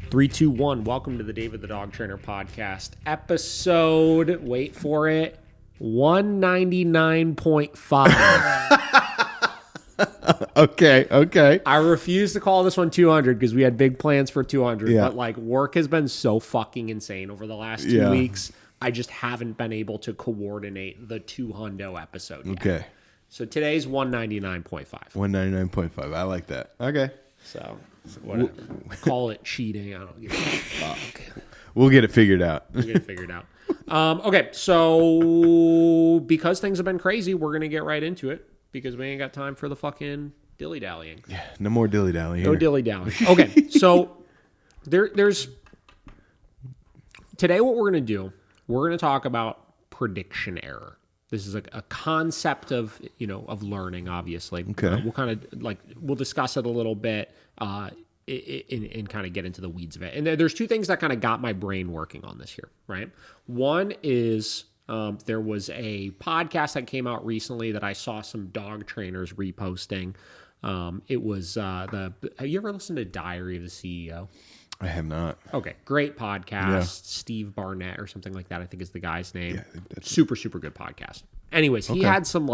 Three, two, one. Welcome to the David the Dog Trainer podcast. Episode, wait for it, 199.5. Okay. I refuse to call this one 200 because we had big plans for 200. Yeah. But like work has been so fucking insane over the last 2 weeks. I just haven't been able to coordinate the 200 episode yet. Okay. So today's 199.5. 199.5. I like that. Okay. So whatever. Call it cheating. I don't give a fuck. We'll get it figured out. We'll get it figured out. Okay, so because things have been crazy, we're going to get right into it because we ain't got time for the fucking dilly-dallying. Yeah, no more dilly-dally here. No dilly-dallying. Okay, so there's... Today what we're going to do, we're going to talk about prediction error. This is a concept of, of learning, obviously. Okay. We'll kind of we'll discuss it a little bit and kind of get into the weeds of it. And there's two things that kind of got my brain working on this here, right? One is there was a podcast that came out recently that I saw some dog trainers reposting. It was have you ever listened to Diary of the CEO? I have not. Okay, great podcast. Yeah. Steve Barnett or something like that, I think is the guy's name. Yeah, I think that's super good podcast. Anyways, he had some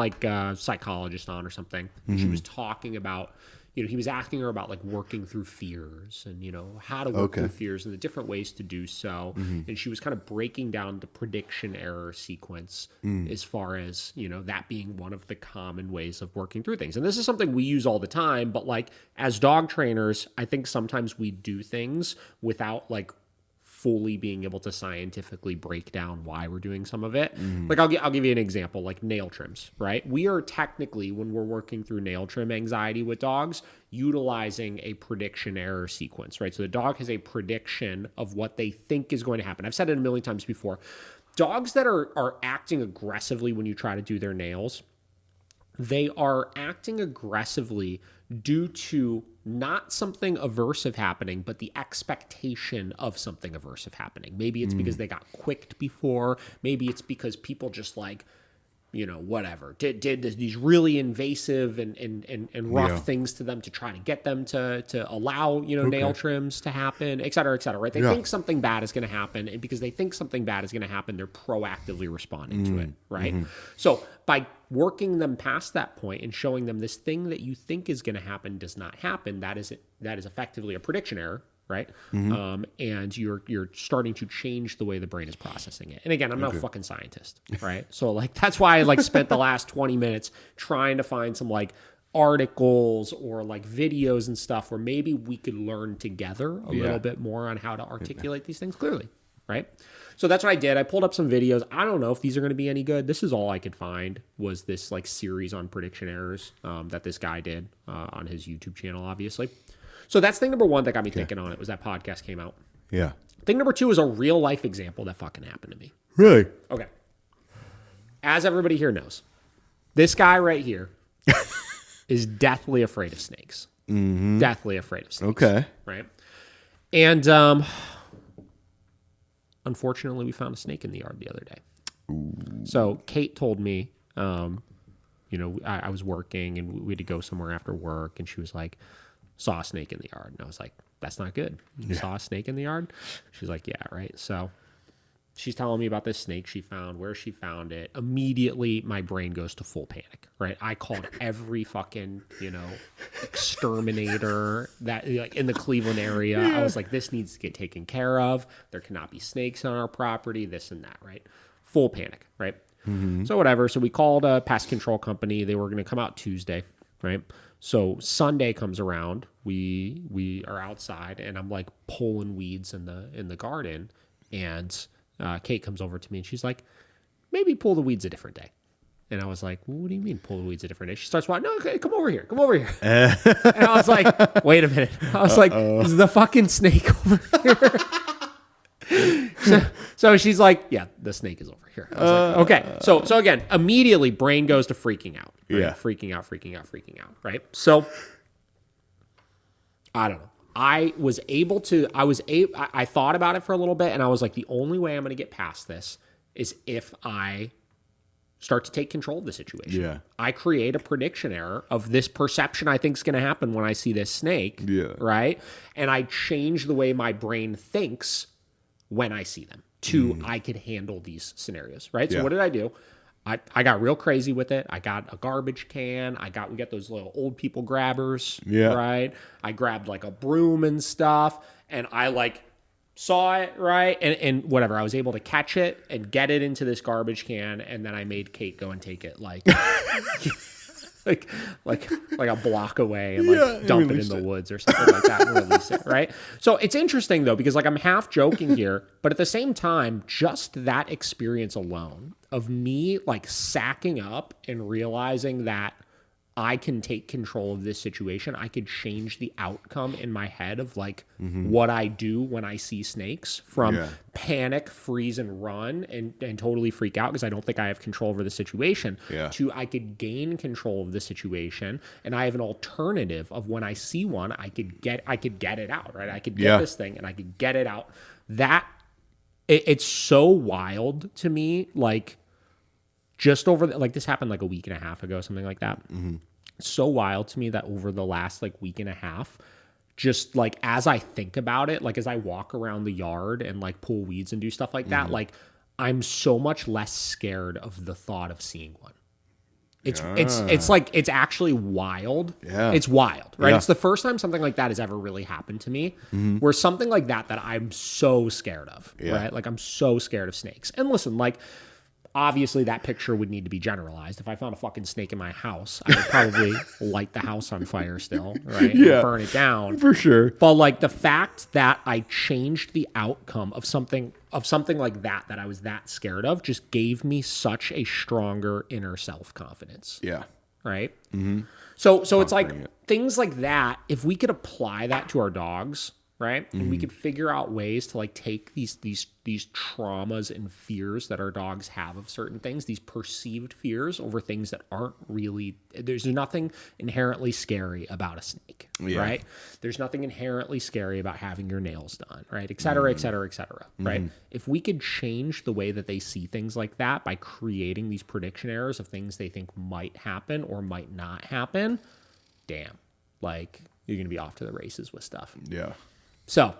psychologist on or something. And she was talking about, he was asking her about working through fears and, how to work through fears and the different ways to do so. And she was kind of breaking down the prediction error sequence as far as, that being one of the common ways of working through things. And this is something we use all the time, but as dog trainers, I think sometimes we do things without fully being able to scientifically break down why we're doing some of it. I'll give you an example, like nail trims, right? We are technically, when we're working through nail trim anxiety with dogs, utilizing a prediction error sequence, right? So the dog has a prediction of what they think is going to happen. I've said it a million times before. Dogs that are acting aggressively when you try to do their nails, they are acting aggressively due to not something aversive happening, but the expectation of something aversive happening. Maybe it's because they got quicked before. Maybe it's because people just whatever, did these really invasive and rough things to them to try to get them to allow, nail trims to happen, et cetera, right? They think something bad is going to happen. And because they think something bad is going to happen, they're proactively responding to it, right? So by working them past that point and showing them this thing that you think is going to happen does not happen, that is effectively a prediction error, right? And you're starting to change the way the brain is processing it. And again, I'm not a fucking scientist, right? So that's why I spent the last 20 minutes trying to find some articles or videos and stuff where maybe we could learn together a little bit more on how to articulate these things clearly, right? So that's what I did. I pulled up some videos. I don't know if these are going to be any good. This is all I could find was this series on prediction errors that this guy did on his YouTube channel, obviously. So that's thing number one that got me thinking on it was that podcast came out. Yeah. Thing number two is a real life example that fucking happened to me. Really? Okay. As everybody here knows, this guy right here is deathly afraid of snakes. Deathly afraid of snakes. Okay. Right? And unfortunately, we found a snake in the yard the other day. Ooh. So Kate told me, I was working and we had to go somewhere after work, and she was like, saw a snake in the yard. And I was like, that's not good. You saw a snake in the yard? She's like, yeah, right. So she's telling me about this snake she found, where she found it. Immediately, my brain goes to full panic, right? I called every fucking, exterminator that in the Cleveland area. Yeah. I was like, this needs to get taken care of. There cannot be snakes on our property, this and that, right? Full panic, right? So whatever. So we called a pest control company. They were going to come out Tuesday, right? So Sunday comes around, we are outside, and I'm pulling weeds in the garden, and Kate comes over to me and she's like, maybe pull the weeds a different day. And I was like, what do you mean pull the weeds a different day? She starts walking, no, okay, come over here. And I was like, wait a minute. I was like, is the fucking snake over here? So she's like, yeah, the snake is over here. I was like, okay. So again, immediately brain goes to freaking out. Right? Yeah. Freaking out. Right. So I don't know. I thought about it for a little bit, and I was like, the only way I'm going to get past this is if I start to take control of the situation. Yeah. I create a prediction error of this perception I think is going to happen when I see this snake, right? And I change the way my brain thinks when I see them to I could handle these scenarios, right? So what did I do? I got real crazy with it. I got a garbage can. We got those little old people grabbers, right? I grabbed like a broom and stuff, and I like saw it, right? And whatever, I was able to catch it and get it into this garbage can, and then I made Kate go and take it like like a block away and like dump it in the woods or something like that and release it, right? So it's interesting though, because like I'm half joking here, but at the same time, just that experience alone of me like sacking up and realizing that I can take control of this situation. I could change the outcome in my head of like what I do when I see snakes, from panic, freeze, and run and totally freak out because I don't think I have control over the situation, to I could gain control of the situation, and I have an alternative of when I see one, I could get it out, right? I could get this thing and I could get it out. That it's so wild to me, like just over like this happened like a week and a half ago, something like that. So wild to me that over the last like week and a half, just like as I think about it, like as I walk around the yard and like pull weeds and do stuff like that, like I'm so much less scared of the thought of seeing one. It's like, it's actually wild. It's wild, right? It's the first time something like that has ever really happened to me, where something like that I'm so scared of, right? Like I'm so scared of snakes. And listen, like, obviously, that picture would need to be generalized. If I found a fucking snake in my house, I would probably light the house on fire still, right? And burn it down. For sure. But like the fact that I changed the outcome of something like that I was that scared of just gave me such a stronger inner self-confidence. Yeah. Right? So it's like things like that, if we could apply that to our dogs, right? And we could figure out ways to like take these traumas and fears that our dogs have of certain things, these perceived fears over things that aren't really, there's nothing inherently scary about a snake, right? There's nothing inherently scary about having your nails done, right? Et cetera, et cetera, et cetera, right? If we could change the way that they see things like that by creating these prediction errors of things they think might happen or might not happen, damn, like you're going to be off to the races with stuff. Yeah. So,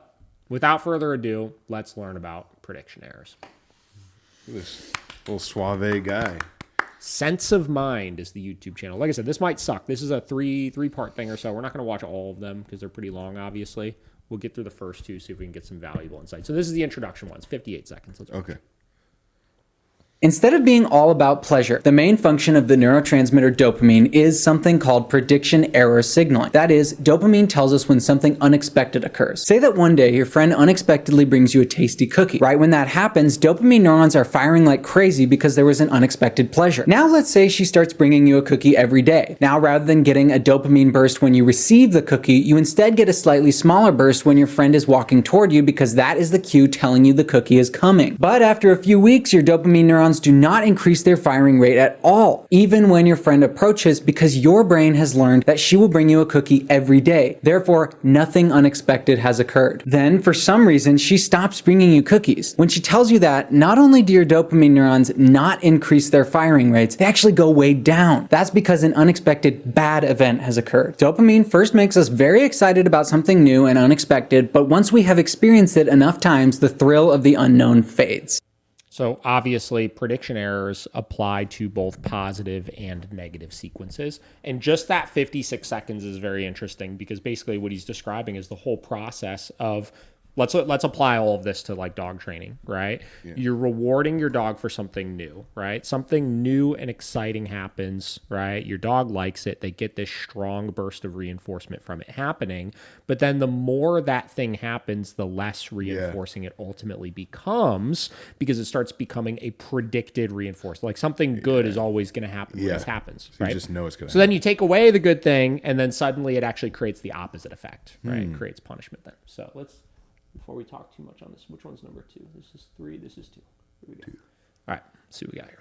without further ado, let's learn about prediction errors. This little suave guy. Sense of Mind is the YouTube channel. Like I said, this might suck. This is a three-part thing or so. We're not going to watch all of them because they're pretty long, obviously. We'll get through the first two, see if we can get some valuable insight. So this is the introduction one. It's 58 seconds. Let's okay. Instead of being all about pleasure, the main function of the neurotransmitter dopamine is something called prediction error signaling. That is, dopamine tells us when something unexpected occurs. Say that one day your friend unexpectedly brings you a tasty cookie. Right when that happens, dopamine neurons are firing like crazy because there was an unexpected pleasure. Now let's say she starts bringing you a cookie every day. Now rather than getting a dopamine burst when you receive the cookie, you instead get a slightly smaller burst when your friend is walking toward you because that is the cue telling you the cookie is coming. But after a few weeks, your dopamine neurons do not increase their firing rate at all, even when your friend approaches, because your brain has learned that she will bring you a cookie every day. Therefore, nothing unexpected has occurred. Then, for some reason, she stops bringing you cookies. When she tells you that, not only do your dopamine neurons not increase their firing rates, they actually go way down. That's because an unexpected bad event has occurred. Dopamine first makes us very excited about something new and unexpected, but once we have experienced it enough times, the thrill of the unknown fades. So obviously prediction errors apply to both positive and negative sequences. And just that 56 seconds is very interesting because basically what he's describing is the whole process of let's apply all of this to like dog training, right? Yeah. You're rewarding your dog for something new, right? Something new and exciting happens, right? Your dog likes it. They get this strong burst of reinforcement from it happening. But then the more that thing happens, the less reinforcing it ultimately becomes because it starts becoming a predicted reinforcement. Like something good is always going to happen when this happens, so right? You just know it's going to happen. So then you take away the good thing and then suddenly it actually creates the opposite effect, right? It creates punishment then. So before we talk too much on this, which one's number 2? This is 3, this is 2. Here we go. 2. All right, let's see what we got here.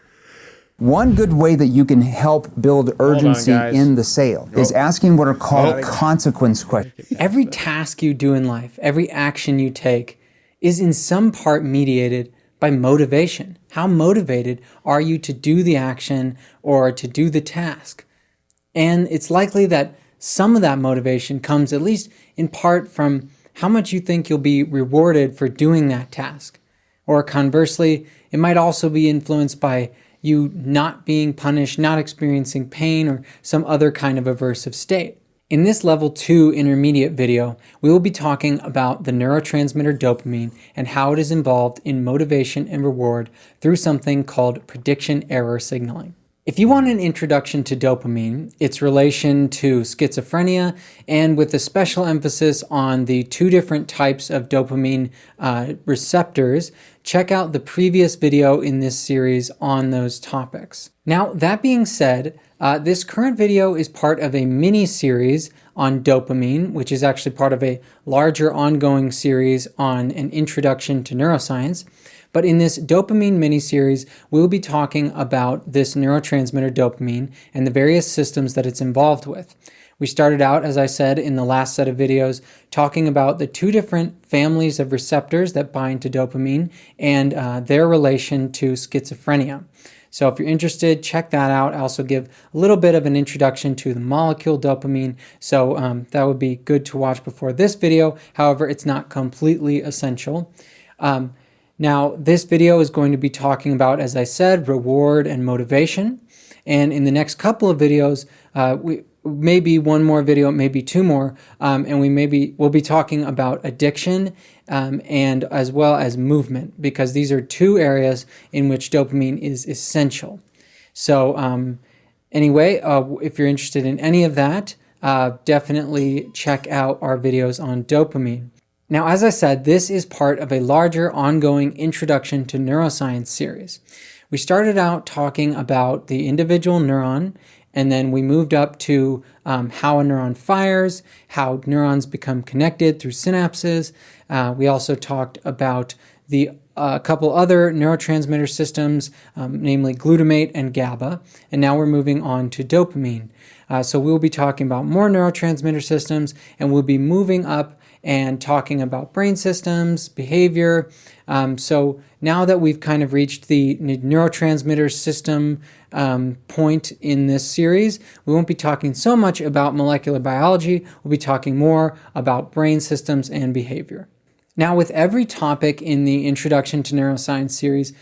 One good way that you can help build urgency in the sale is asking what are called consequence questions. Every task you do in life, every action you take is in some part mediated by motivation. How motivated are you to do the action or to do the task? And it's likely that some of that motivation comes at least in part from how much you think you'll be rewarded for doing that task. Or conversely, it might also be influenced by you not being punished, not experiencing pain, or some other kind of aversive state. In this level 2 intermediate video, we will be talking about the neurotransmitter dopamine and how it is involved in motivation and reward through something called prediction error signaling. If you want an introduction to dopamine, its relation to schizophrenia, and with a special emphasis on the 2 different types of dopamine receptors, check out the previous video in this series on those topics. Now, that being said, this current video is part of a mini-series on dopamine, which is actually part of a larger ongoing series on an introduction to neuroscience. But in this dopamine mini-series, we will be talking about this neurotransmitter dopamine and the various systems that it's involved with. We started out, as I said, in the last set of videos, talking about the 2 different families of receptors that bind to dopamine and their relation to schizophrenia. So if you're interested, check that out. I also give a little bit of an introduction to the molecule dopamine, so that would be good to watch before this video. However, it's not completely essential. Now, this video is going to be talking about, as I said, reward and motivation. And in the next couple of videos, maybe one more video, maybe 2 more, and we'll be talking about addiction and as well as movement, because these are 2 areas in which dopamine is essential. So anyway, if you're interested in any of that, definitely check out our videos on dopamine. Now, as I said, this is part of a larger ongoing Introduction to Neuroscience series. We started out talking about the individual neuron, and then we moved up to how a neuron fires, how neurons become connected through synapses. We also talked about a couple other neurotransmitter systems, namely glutamate and GABA, and now we're moving on to dopamine. So we'll be talking about more neurotransmitter systems, and we'll be moving up and talking about brain systems, behavior. So now that we've kind of reached the neurotransmitter system point in this series, we won't be talking so much about molecular biology. We'll be talking more about brain systems and behavior. Now, with every topic in the Introduction to Neuroscience series,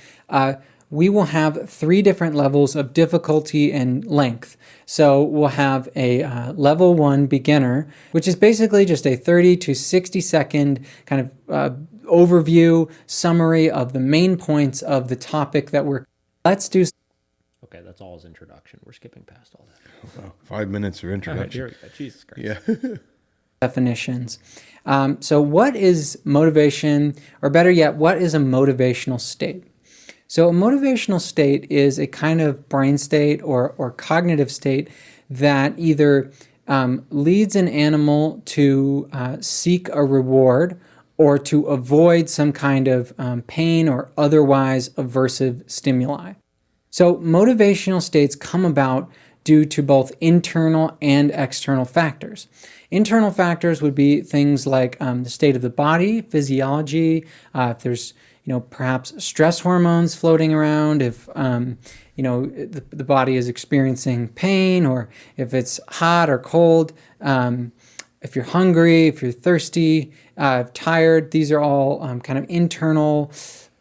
we will have 3 different levels of difficulty and length. So we'll have a level 1 beginner, which is basically just a 30 to 60 second kind of overview, summary of the main points of the topic that let's do. Okay, that's all his introduction. We're skipping past all that. Wow, 5 minutes of introduction. Here we go. Jesus Christ. Yeah. Definitions. So what is motivation, or better yet, what is a motivational state? So a motivational state is a kind of brain state or cognitive state that either leads an animal to seek a reward or to avoid some kind of pain or otherwise aversive stimuli. So motivational states come about due to both internal and external factors. Internal factors would be things like the state of the body, physiology, if there's perhaps stress hormones floating around, if the body is experiencing pain, or if it's hot or cold, if you're hungry, if you're thirsty, tired. These are all kind of internal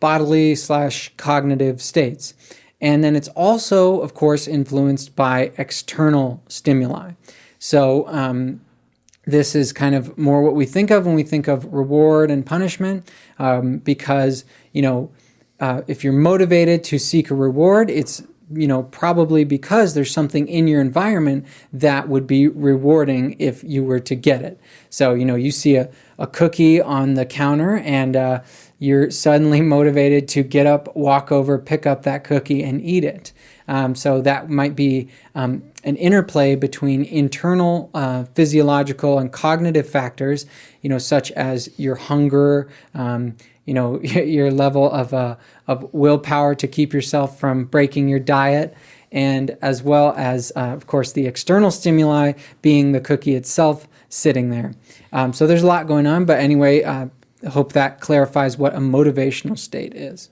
bodily / cognitive states. And then it's also, of course, influenced by external stimuli. So this is kind of more what we think of when we think of reward and punishment, because, if you're motivated to seek a reward, it's, probably because there's something in your environment that would be rewarding if you were to get it. So, you see a cookie on the counter and you're suddenly motivated to get up, walk over, pick up that cookie and eat it. So that might be an interplay between internal physiological and cognitive factors, such as your hunger, your level of willpower to keep yourself from breaking your diet, and as well as, of course, the external stimuli being the cookie itself sitting there. So there's a lot going on, but anyway, I hope that clarifies what a motivational state is.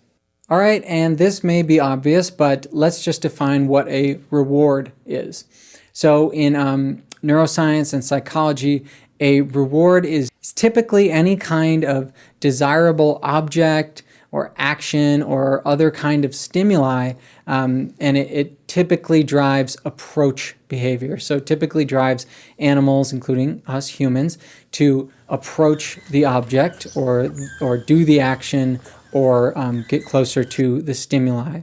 All right, and this may be obvious, but let's just define what a reward is. So in neuroscience and psychology, a reward is typically any kind of desirable object or action or other kind of stimuli, and it typically drives approach behavior. So it typically drives animals, including us humans, to approach the object or do the action or get closer to the stimuli.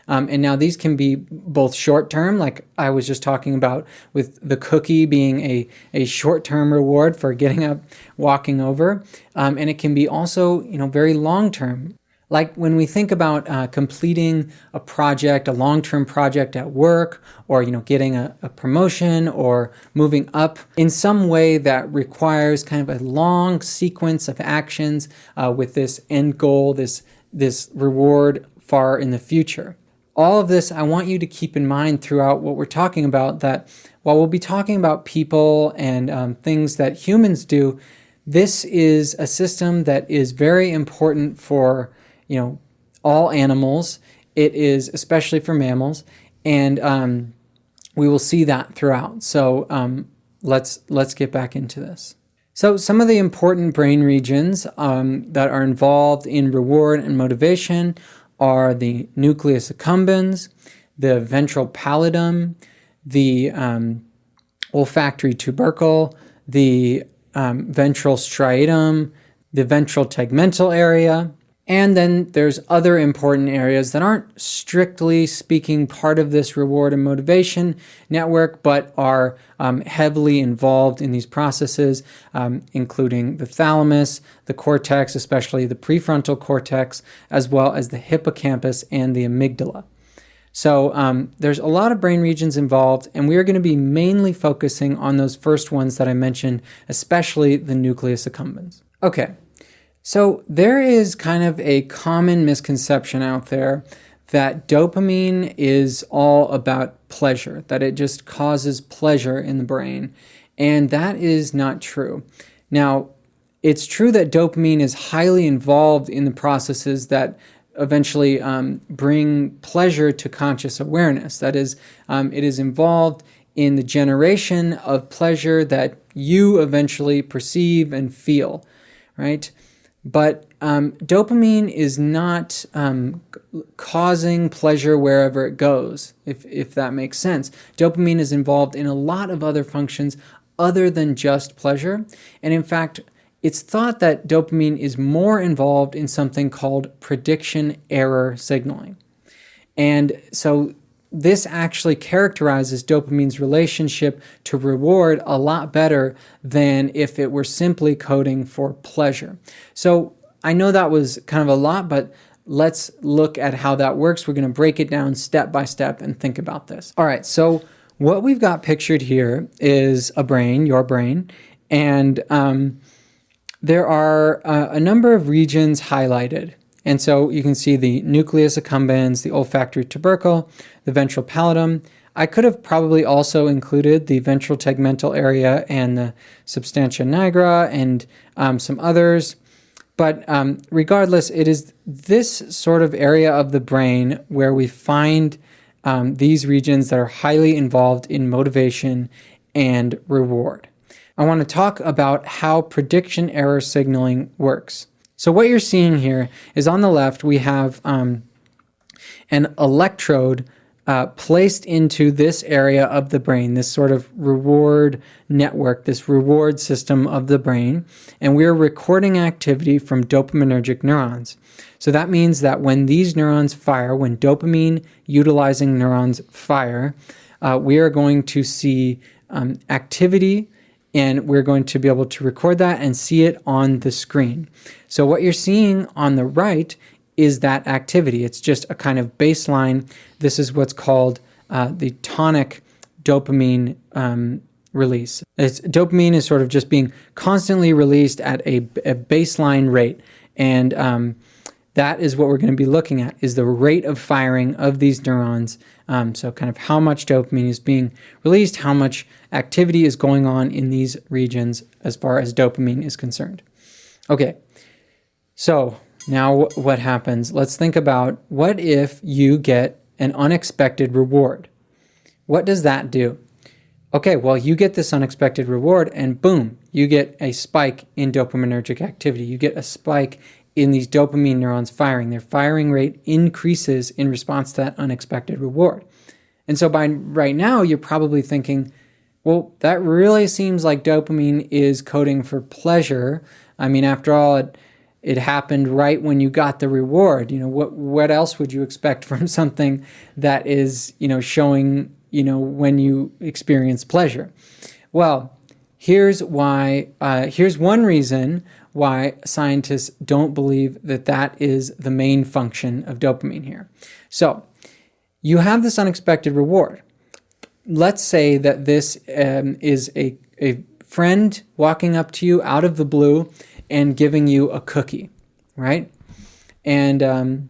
And now these can be both short-term, like I was just talking about with the cookie being a short-term reward for getting up, walking over, and it can be also, very long-term. Like when we think about completing a project, a long-term project at work, or getting a promotion or moving up in some way that requires kind of a long sequence of actions with this end goal, this reward far in the future. All of this, I want you to keep in mind throughout what we're talking about, that while we'll be talking about people and things that humans do, this is a system that is very important for all animals. It is especially for mammals, and we will see that throughout. So let's get back into this. So some of the important brain regions that are involved in reward and motivation are the nucleus accumbens, the ventral pallidum, the olfactory tubercle, the ventral striatum, the ventral tegmental area. And then there's other important areas that aren't strictly speaking part of this reward and motivation network, but are heavily involved in these processes, including the thalamus, the cortex, especially the prefrontal cortex, as well as the hippocampus and the amygdala. So there's a lot of brain regions involved, and we are going to be mainly focusing on those first ones that I mentioned, especially the nucleus accumbens. Okay. So there is kind of a common misconception out there that dopamine is all about pleasure, that it just causes pleasure in the brain, and that is not true. Now, it's true that dopamine is highly involved in the processes that eventually bring pleasure to conscious awareness. That is, it is involved in the generation of pleasure that you eventually perceive and feel, right? But dopamine is not causing pleasure wherever it goes, if that makes sense. Dopamine is involved in a lot of other functions other than just pleasure. And in fact, it's thought that dopamine is more involved in something called prediction error signaling. And so this actually characterizes dopamine's relationship to reward a lot better than if it were simply coding for pleasure. So I know that was kind of a lot, but let's look at how that works. We're going to break it down step by step and think about this. All right, so what we've got pictured here is a brain, your brain, and there are a number of regions highlighted. And so you can see the nucleus accumbens, the olfactory tubercle, the ventral pallidum. I could have probably also included the ventral tegmental area and the substantia nigra and some others. But regardless, it is this sort of area of the brain where we find these regions that are highly involved in motivation and reward. I want to talk about how prediction error signaling works. So what you're seeing here is on the left, we have an electrode placed into this area of the brain, this sort of reward network, this reward system of the brain, and we're recording activity from dopaminergic neurons. So that means that when these neurons fire, when dopamine utilizing neurons fire, we are going to see activity, and we're going to be able to record that and see it on the screen. So what you're seeing on the right is that activity. It's just a kind of baseline. This is what's called the tonic dopamine release. Dopamine is sort of just being constantly released at a baseline rate. And that is what we're going to be looking at, is the rate of firing of these neurons. So kind of how much dopamine is being released, how much activity is going on in these regions as far as dopamine is concerned. Okay, so Now what happens? Let's think about, what if you get an unexpected reward? What does that do? Okay, well, you get this unexpected reward and boom, you get a spike in dopaminergic activity. You get a spike in these dopamine neurons firing. Their firing rate increases in response to that unexpected reward. And so by right now, you're probably thinking, well, that really seems like dopamine is coding for pleasure. I mean, after all, it happened right when you got the reward. What else would you expect from something that is, showing, when you experience pleasure? Well, here's one reason why scientists don't believe that is the main function of dopamine here. So you have this unexpected reward. Let's say that this is a friend walking up to you out of the blue and giving you a cookie, right? And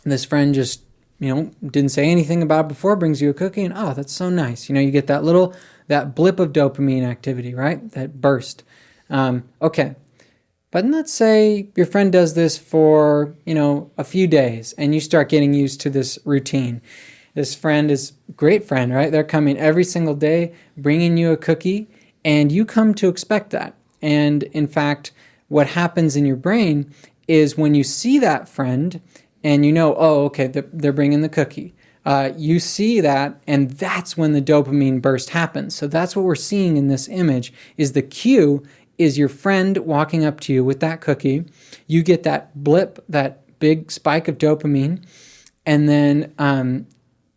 this friend just, didn't say anything about it before, brings you a cookie, and oh, that's so nice. You get that blip of dopamine activity, right? That burst. Okay. But let's say your friend does this for, a few days, and you start getting used to this routine. This friend is a great friend, right? They're coming every single day, bringing you a cookie, and you come to expect that. And in fact, what happens in your brain is when you see that friend and oh, okay, they're bringing the cookie. You see that, and that's when the dopamine burst happens. So that's what we're seeing in this image, is the cue is your friend walking up to you with that cookie. You get that blip, that big spike of dopamine, and then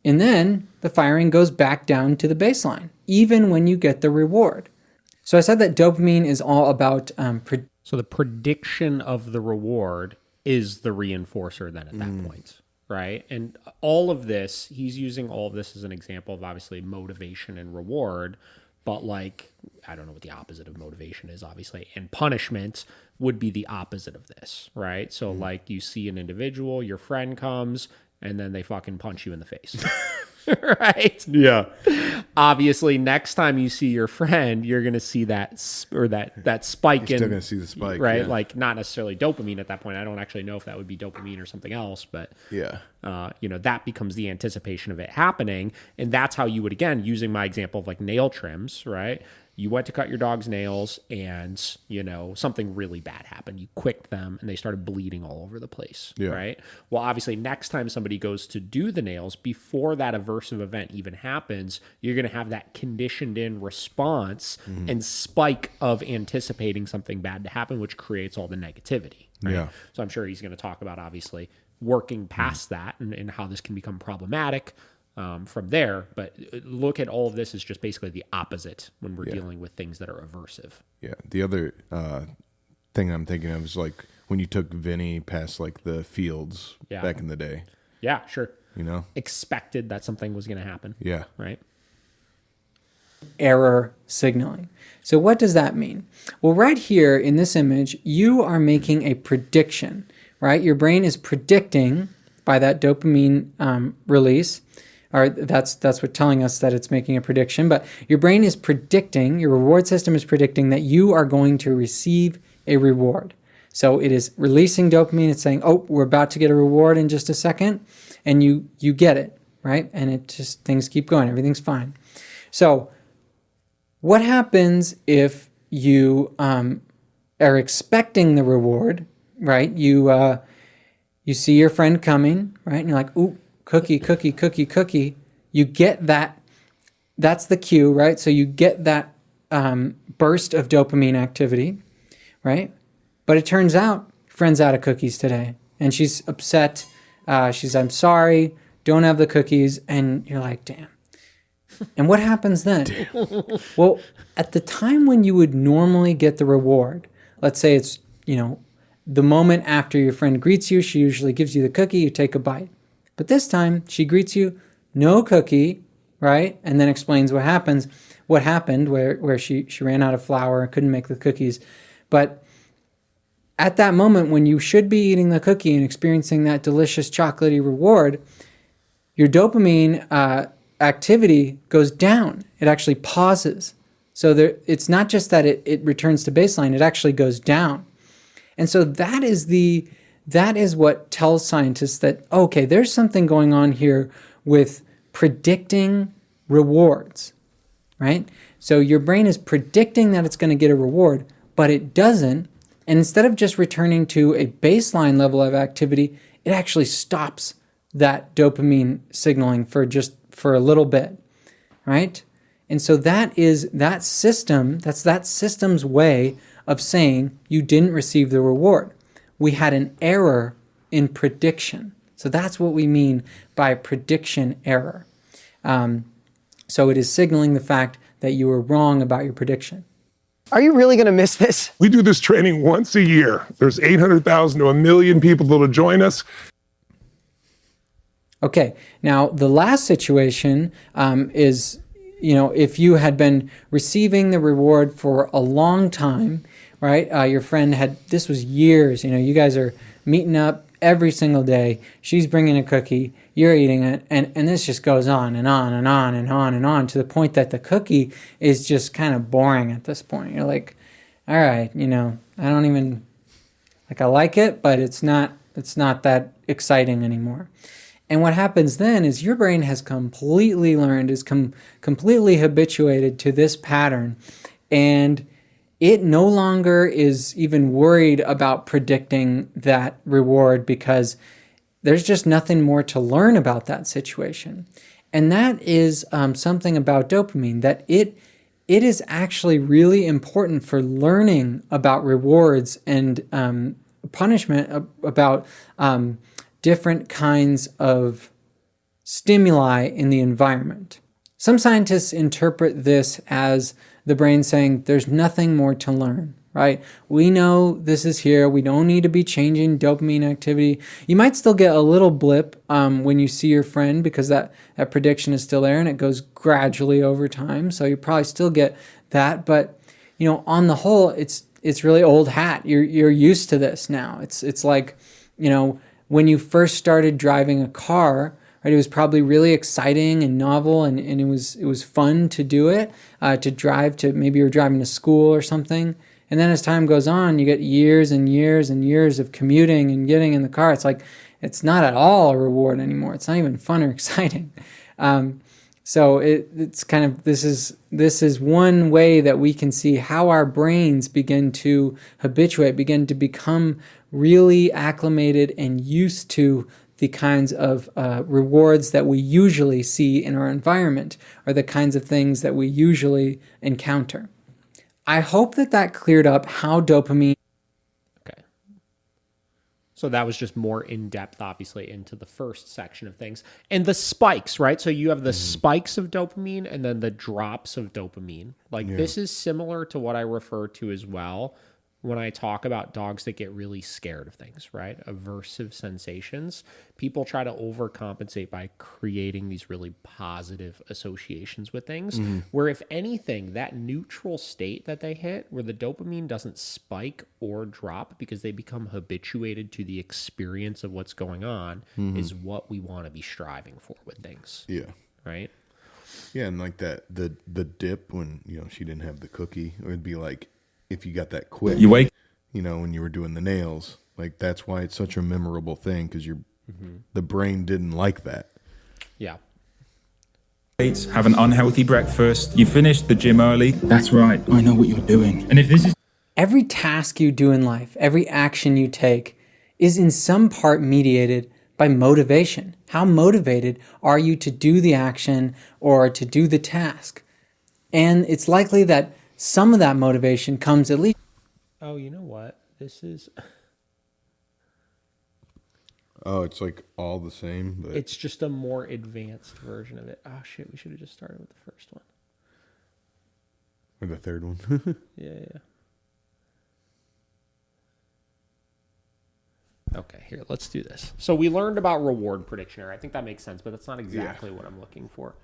the firing goes back down to the baseline, even when you get the reward. So I said that dopamine is all about... So the prediction of the reward is the reinforcer then at that point, right? And all of this, he's using all of this as an example of obviously motivation and reward, but I don't know what the opposite of motivation is, obviously, and punishment would be the opposite of this, right? So you see an individual, your friend comes, and then they fucking punch you in the face. Right? Yeah. Obviously, next time you see your friend, you're going to see that spike. You're still going to see the spike, right? Yeah. Not necessarily dopamine at that point. I don't actually know if that would be dopamine or something else, but yeah, that becomes the anticipation of it happening, and that's how you would, again, using my example of nail trims, right? You went to cut your dog's nails and, something really bad happened. You quicked them and they started bleeding all over the place, right? Well, obviously, next time somebody goes to do the nails, before that aversive event even happens, you're going to have that conditioned in response and spike of anticipating something bad to happen, which creates all the negativity, right? Yeah. So I'm sure he's going to talk about, obviously, working past that and how this can become problematic. From there, but look at all of this as just basically the opposite when we're dealing with things that are aversive. Yeah. The other thing I'm thinking of is when you took Vinny past the fields back in the day. Yeah, sure. Expected that something was going to happen. Yeah. Right. Error signaling. So what does that mean? Well, right here in this image, you are making a prediction, right? Your brain is predicting by that dopamine release. Or that's what telling us that it's making a prediction. But your brain is predicting, your reward system is predicting that you are going to receive a reward. So it is releasing dopamine. It's saying, oh, we're about to get a reward in just a second. And you get it, right? And it just, things keep going. Everything's fine. So what happens if you are expecting the reward, right? You see your friend coming, right? And you're like, ooh, cookie, cookie, cookie, cookie. You get that. That's the cue, right? So you get that burst of dopamine activity, right? But it turns out friend's out of cookies today. And she's upset. She's, I'm sorry, don't have the cookies. And you're like, damn. And what happens then? Well, at the time when you would normally get the reward, let's say it's, the moment after your friend greets you, she usually gives you the cookie, you take a bite. But this time, she greets you, no cookie, right? And then explains what happened, where she ran out of flour and couldn't make the cookies. But at that moment, when you should be eating the cookie and experiencing that delicious chocolatey reward, your dopamine activity goes down. It actually pauses. So it's not just that it returns to baseline, it actually goes down. And so that is the that is what tells scientists that, okay, there's something going on here with predicting rewards, right? So your brain is predicting that it's going to get a reward, but it doesn't. And instead of just returning to a baseline level of activity, it actually stops that dopamine signaling for a little bit, right? And so that's that system's way of saying you didn't receive the reward. We had an error in prediction. So that's what we mean by prediction error. So it is signaling the fact that you were wrong about your prediction. Are you really going to miss this? We do this training once a year. There's 800,000 to 1 million people that'll join us. Okay, now the last situation is, if you had been receiving the reward for a long time, right? Your friend this was years, you guys are meeting up every single day. She's bringing a cookie, you're eating it, and this just goes on and on and on and on and on to the point that the cookie is just kind of boring at this point. You're like, all right, I don't even, I like it, but it's not that exciting anymore. And what happens then is your brain has completely learned, is completely habituated to this pattern, and it no longer is even worried about predicting that reward because there's just nothing more to learn about that situation. And that is something about dopamine, that it is actually really important for learning about rewards and punishment, about different kinds of stimuli in the environment. Some scientists interpret this as the brain saying there's nothing more to learn, right? We know this is here. We don't need to be changing dopamine activity. You might still get a little blip when you see your friend because that prediction is still there and it goes gradually over time. So you probably still get that. But, on the whole, it's really old hat. You're used to this now. It's like, when you first started driving a car, right, it was probably really exciting and novel, and it was fun to do it, to drive to, maybe you're driving to school or something. And then as time goes on, you get years and years and years of commuting and getting in the car. It's like, it's not at all a reward anymore. It's not even fun or exciting. So it's kind of, this is one way that we can see how our brains begin to habituate, begin to become really acclimated and used to the kinds of rewards that we usually see in our environment, or the kinds of things that we usually encounter. I hope that cleared up how dopamine... Okay. So that was just more in-depth, obviously, into the first section of things. And the spikes, right? So you have the spikes of dopamine and then the drops of dopamine. This is similar to what I refer to as well when I talk about dogs that get really scared of things, right? Aversive sensations. People try to overcompensate by creating these really positive associations with things, where if anything, that neutral state that they hit, where the dopamine doesn't spike or drop because they become habituated to the experience of what's going on, is what we want to be striving for with things. Yeah. Right? Yeah, and like that, the dip when, she didn't have the cookie, it would be like, if you got that quick, you wake, when you were doing the nails, like that's why it's such a memorable thing, because the brain didn't like that. Yeah. have an unhealthy breakfast, you finish the gym early. That's right, I know what you're doing. And if this is... Every task you do in life, every action you take is in some part mediated by motivation. How motivated are you to do the action or to do the task? And it's likely that some of that motivation comes at least... Oh, you know what? This is... Oh, it's like all the same, but... It's just a more advanced version of it. Oh, shit, we should have just started with the first one. Or the third one. Yeah. Okay, here, let's do this. So we learned about reward prediction error. I think that makes sense, but that's not exactly what I'm looking for.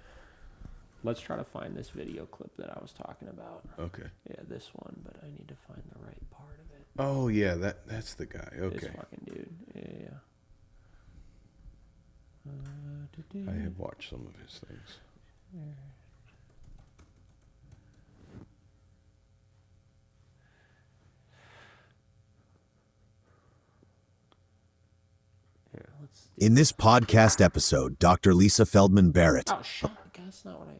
Let's try to find this video clip that I was talking about. Okay. Yeah, this one, but I need to find the right part of it. Oh, yeah, that's the guy. Okay. This fucking dude. Yeah. I have watched some of his things. In this podcast episode, Dr. Lisa Feldman Barrett. Oh, shut up. That's not what I...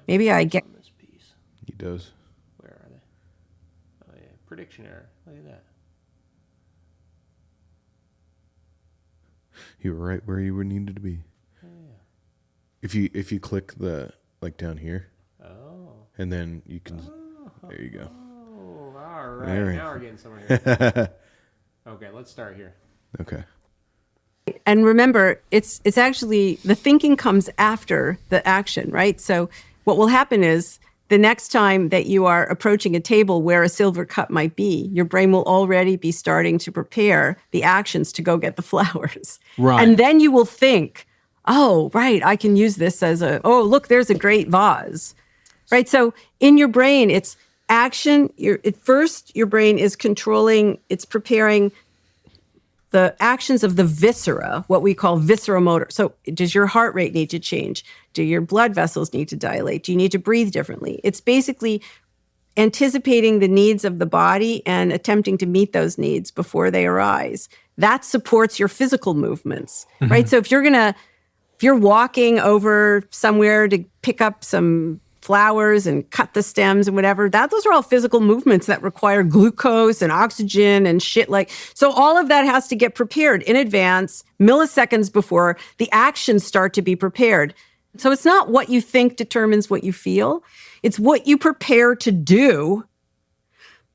Maybe I get... This piece. He does. Where are they? Oh, yeah. Prediction error. Look at that. You were right where you needed to be. Oh, yeah. If you click the, like, down here. Oh. And then you can... there you go. Oh, all right. There. Now we're getting somewhere here. Okay, let's start here. Okay. And remember, it's actually, the thinking comes after the action, right? So what will happen is the next time that you are approaching a table where a silver cup might be, your brain will already be starting to prepare the actions to go get the flowers. Right. And then you will think, oh, right, I can use this as oh, look, there's a great vase, right? So in your brain, it's action. At first, your brain is controlling, it's preparing the actions of the viscera, what we call visceromotor. So does your heart rate need to change? Do your blood vessels need to dilate? Do you need to breathe differently? It's basically anticipating the needs of the body and attempting to meet those needs before they arise. That supports your physical movements, right? So if you're walking over somewhere to pick up some flowers and cut the stems and whatever, those are all physical movements that require glucose and oxygen and shit like. So all of that has to get prepared in advance, milliseconds before the actions start to be prepared. So it's not what you think determines what you feel. It's what you prepare to do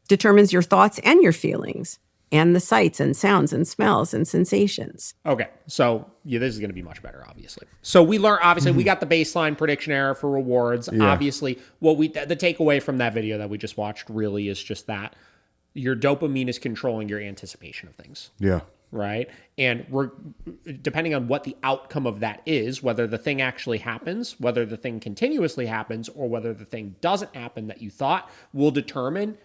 determines your thoughts and your feelings and the sights and sounds and smells and sensations. Okay, so yeah, this is going to be much better, obviously. So we learned, obviously, we got the baseline prediction error for rewards. Yeah. Obviously, the takeaway from that video that we just watched really is just that your dopamine is controlling your anticipation of things. Yeah. Right? And we're depending on what the outcome of that is, whether the thing actually happens, whether the thing continuously happens, or whether the thing doesn't happen that you thought, will determine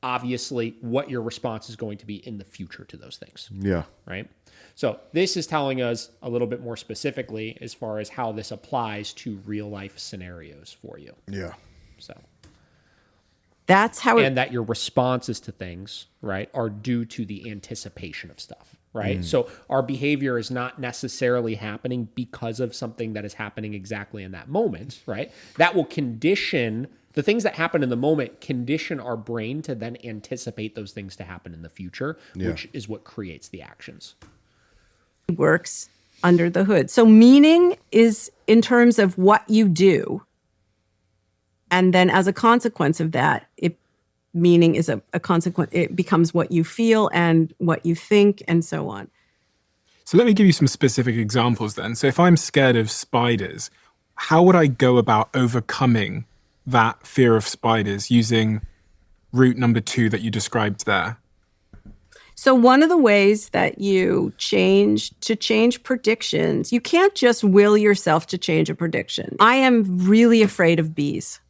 obviously what your response is going to be in the future to those things. Yeah. Right? So this is telling us a little bit more specifically as far as how this applies to real life scenarios for you. Yeah. So that's how and that your responses to things, right, are due to the anticipation of stuff, right? So our behavior is not necessarily happening because of something that is happening exactly in that moment, right? That will condition the things that happen in the moment, condition our brain to then anticipate those things to happen in the future, which is what creates the actions. Works under the hood. So meaning is in terms of what you do. And then as a consequence of that, meaning is a consequence. It becomes what you feel and what you think and so on. So let me give you some specific examples then. So if I'm scared of spiders, how would I go about overcoming that fear of spiders using route number 2 that you described there? So one of the ways that you change predictions, you can't just will yourself to change a prediction. I am really afraid of bees.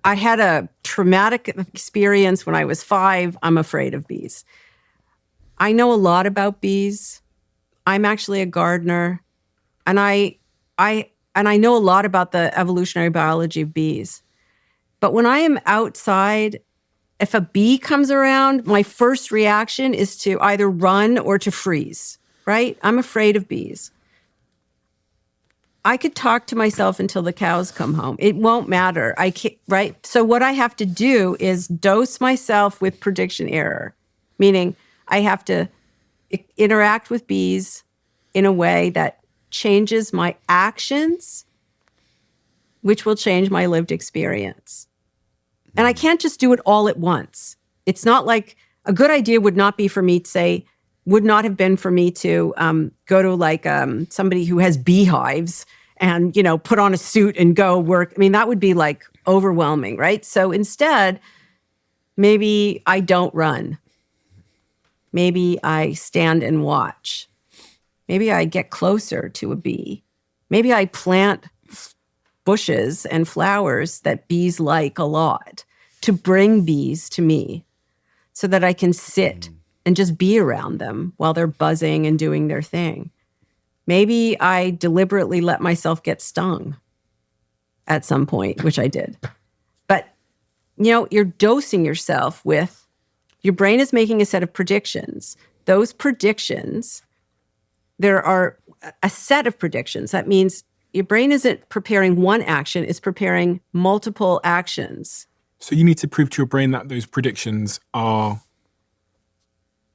I had a traumatic experience when I was 5. I'm afraid of bees. I know a lot about bees. I'm actually a gardener, and I know a lot about the evolutionary biology of bees. But when I am outside, if a bee comes around, my first reaction is to either run or to freeze, right? I'm afraid of bees. I could talk to myself until the cows come home. It won't matter, right? So what I have to do is dose myself with prediction error, meaning I have to interact with bees in a way that changes my actions, which will change my lived experience. And I can't just do it all at once. It's not like a good idea would not have been for me to go to like somebody who has beehives and, put on a suit and go work. I mean, that would be like overwhelming, right? So instead, maybe I don't run. Maybe I stand and watch. Maybe I get closer to a bee. Maybe I plant bushes and flowers that bees like a lot to bring bees to me so that I can sit and just be around them while they're buzzing and doing their thing. Maybe I deliberately let myself get stung at some point, which I did. But, you're dosing yourself with, your brain is making a set of predictions. Those predictions, there are a set of predictions. That means your brain isn't preparing one action, it's preparing multiple actions. So you need to prove to your brain that those predictions are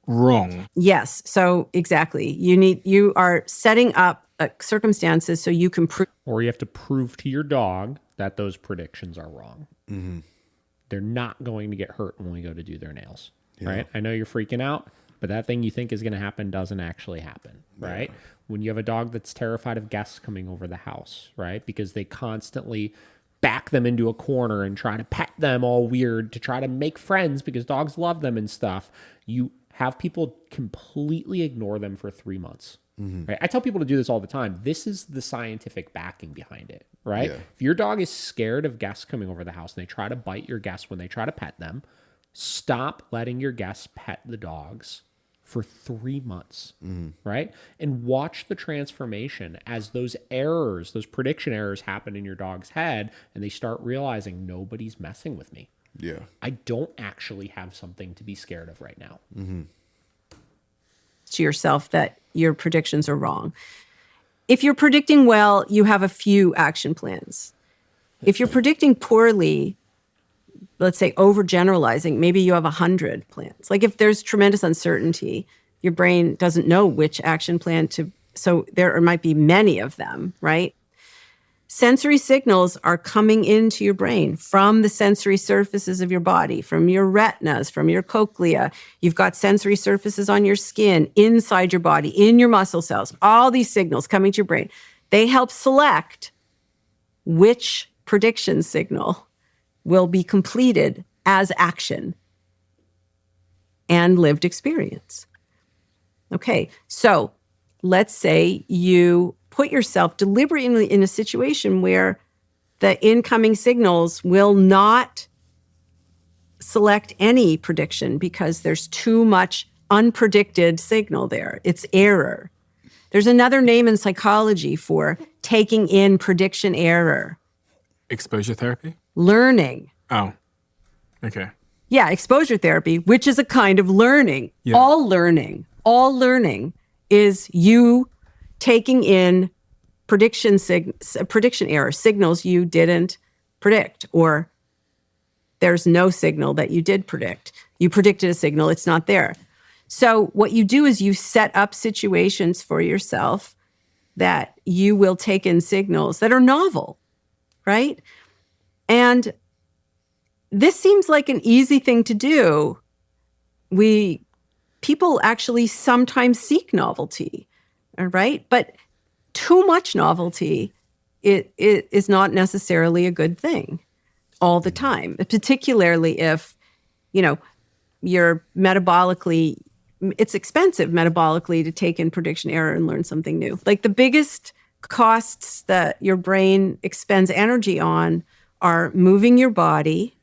wrong. Yes. So exactly. You are setting up circumstances so you can prove. Or you have to prove to your dog that those predictions are wrong. Mm-hmm. They're not going to get hurt when we go to do their nails, right? I know you're freaking out, but that thing you think is going to happen doesn't actually happen, right? Yeah. When you have a dog that's terrified of guests coming over the house, right? Because they constantly back them into a corner and try to pet them all weird to try to make friends because dogs love them and stuff. You have people completely ignore them for 3 months. Mm-hmm. Right? I tell people to do this all the time. This is the scientific backing behind it, right? Yeah. If your dog is scared of guests coming over the house and they try to bite your guests when they try to pet them, stop letting your guests pet the dogs for 3 months, right? And watch the transformation as those errors, those prediction errors happen in your dog's head and they start realizing nobody's messing with me. Yeah. I don't actually have something to be scared of right now. Mm-hmm. To yourself that your predictions are wrong. If you're predicting well, you have a few action plans. If you're predicting poorly, let's say overgeneralizing, maybe you have 100 plans. Like if there's tremendous uncertainty, your brain doesn't know which action plan to, so there might be many of them, right? Sensory signals are coming into your brain from the sensory surfaces of your body, from your retinas, from your cochlea. You've got sensory surfaces on your skin, inside your body, in your muscle cells, all these signals coming to your brain. They help select which prediction signal will be completed as action and lived experience. Okay, so let's say you put yourself deliberately in a situation where the incoming signals will not select any prediction because there's too much unpredicted signal there. It's error. There's another name in psychology for taking in prediction error. Exposure therapy? Learning. Oh, okay. Yeah, exposure therapy, which is a kind of learning. Yeah. All learning is you taking in prediction error, signals you didn't predict, or there's no signal that you did predict. You predicted a signal, it's not there. So what you do is you set up situations for yourself that you will take in signals that are novel, right? And this seems like an easy thing to do. People actually sometimes seek novelty, all right? But too much novelty it is not necessarily a good thing all the time, particularly if, you're metabolically, it's expensive metabolically to take in prediction error and learn something new. Like the biggest costs that your brain expends energy on are moving your body,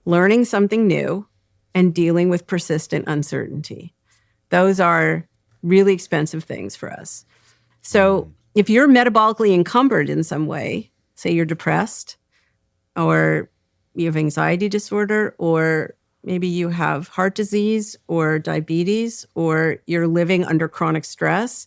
learning something new, and dealing with persistent uncertainty. Those are really expensive things for us. So if you're metabolically encumbered in some way, say you're depressed, or you have anxiety disorder, or maybe you have heart disease or diabetes, or you're living under chronic stress,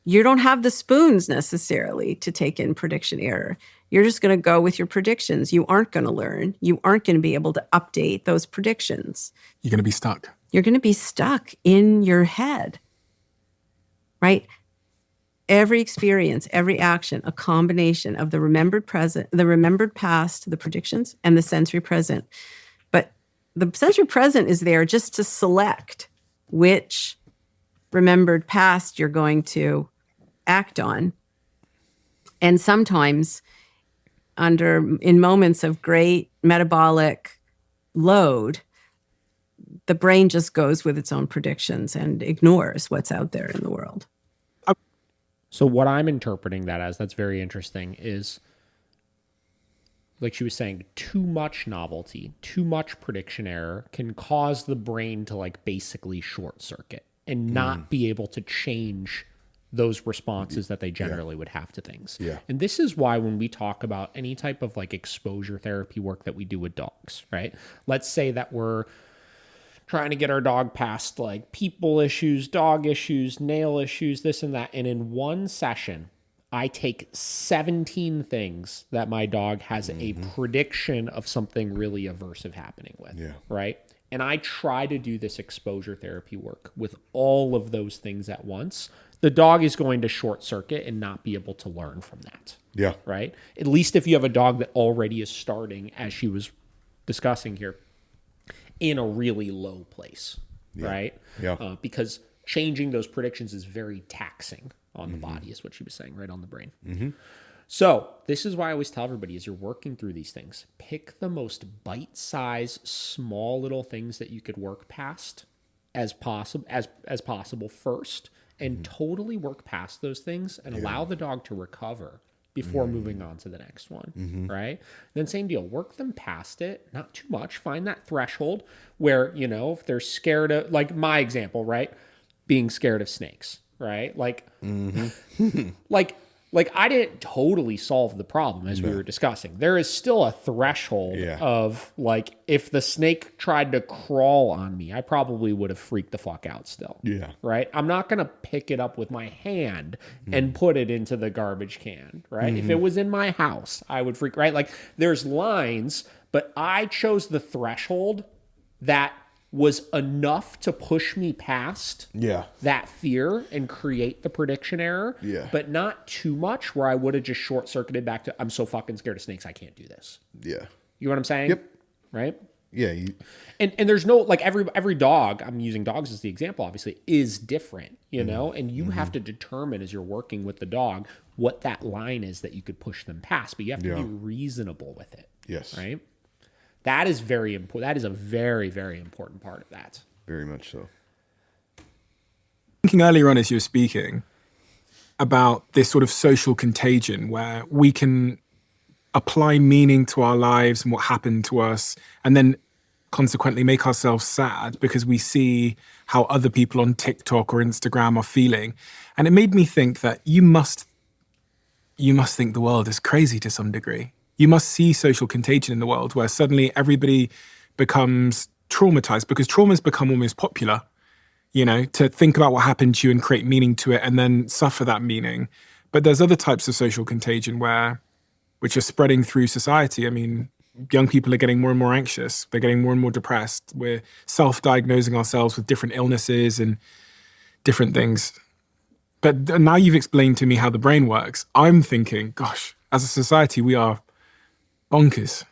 you don't have the spoons necessarily to take in prediction error. You're just going to go with your predictions. You aren't going to learn. You aren't going to be able to update those predictions. You're going to be stuck. You're going to be stuck in your head, right? Every experience, every action, a combination of the remembered present, the remembered past, the predictions, and the sensory present. But the sensory present is there just to select which remembered past you're going to act on. And sometimes in moments of great metabolic load, the brain just goes with its own predictions and ignores what's out there in the world. So what I'm interpreting that as, that's very interesting, is like she was saying, too much novelty, too much prediction error can cause the brain to like basically short circuit and not be able to change those responses that they generally would have to things. Yeah. And this is why when we talk about any type of like exposure therapy work that we do with dogs, right? Let's say that we're trying to get our dog past like people issues, dog issues, nail issues, this and that. And in one session, I take 17 things that my dog has a prediction of something really aversive happening with, right? And I try to do this exposure therapy work with all of those things at once. The dog is going to short circuit and not be able to learn from that. Yeah. Right? At least if you have a dog that already is starting, as she was discussing here, in a really low place, right? Yeah. Because changing those predictions is very taxing on the body, is what she was saying, right, on the brain. So this is why I always tell everybody, as you're working through these things, pick the most bite-sized, small little things that you could work past as possible first, and totally work past those things and allow the dog to recover before moving on to the next one, right? Then same deal, work them past it, not too much. Find that threshold where, you know, if they're scared of, like my example, right? Being scared of snakes, right? Like, like I didn't totally solve the problem as we were discussing. There is still a threshold of like, if the snake tried to crawl on me, I probably would have freaked the fuck out still. Yeah. Right? I'm not going to pick it up with my hand and put it into the garbage can, right? If it was in my house, I would freak, right? Like there's lines, but I chose the threshold that was enough to push me past that fear and create the prediction error, but not too much where I would have just short-circuited back to, I'm so fucking scared of snakes, I can't do this. Yeah. You know what I'm saying? Yep. Right? Yeah. And there's no, like every dog, I'm using dogs as the example, obviously, is different, you know? And you have to determine as you're working with the dog what that line is that you could push them past, but you have to be reasonable with it. Yes. Right? That is very important. That is a very, very important part of that. Very much so. Thinking earlier on as you were speaking about this sort of social contagion where we can apply meaning to our lives and what happened to us, and then consequently make ourselves sad because we see how other people on TikTok or Instagram are feeling. And it made me think that you must think the world is crazy to some degree. You must see social contagion in the world where suddenly everybody becomes traumatized because trauma's become almost popular, you know, to think about what happened to you and create meaning to it and then suffer that meaning. But there's other types of social contagion which are spreading through society. I mean, young people are getting more and more anxious. They're getting more and more depressed. We're self-diagnosing ourselves with different illnesses and different things. But now you've explained to me how the brain works. I'm thinking, gosh, as a society, we are bonkers.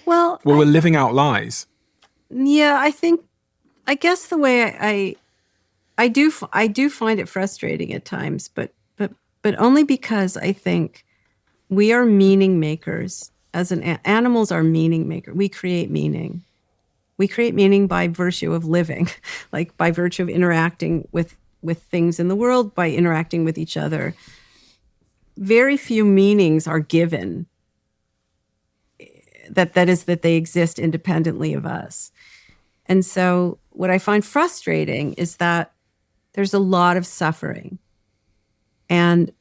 Well, we're living out lies. Yeah, I guess the way I do find it frustrating at times, but only because I think we are meaning makers. Animals are meaning maker. We create meaning. We create meaning by virtue of living, like by virtue of interacting with things in the world, by interacting with each other. Very few meanings are given that they exist independently of us. And so what I find frustrating is that there's a lot of suffering. And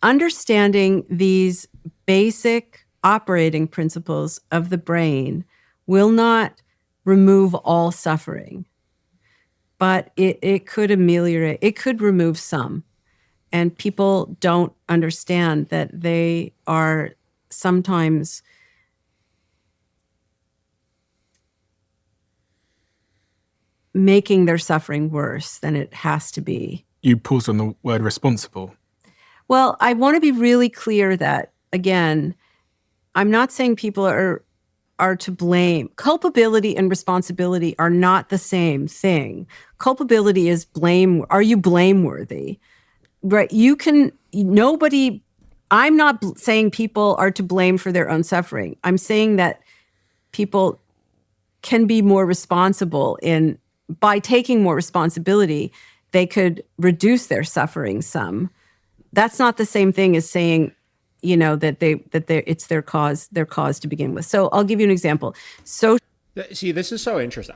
understanding these basic operating principles of the brain will not remove all suffering, but it could ameliorate, it could remove some. And people don't understand that they are sometimes making their suffering worse than it has to be. You paused on the word responsible. Well, I want to be really clear that, again, I'm not saying people are to blame. Culpability and responsibility are not the same thing. Culpability is blame. Are you blameworthy? Right? I'm not saying people are to blame for their own suffering. I'm saying that people can be more responsible by taking more responsibility, they could reduce their suffering some. That's not the same thing as saying it's their cause to begin with. So I'll give you an example. So see, this is so interesting.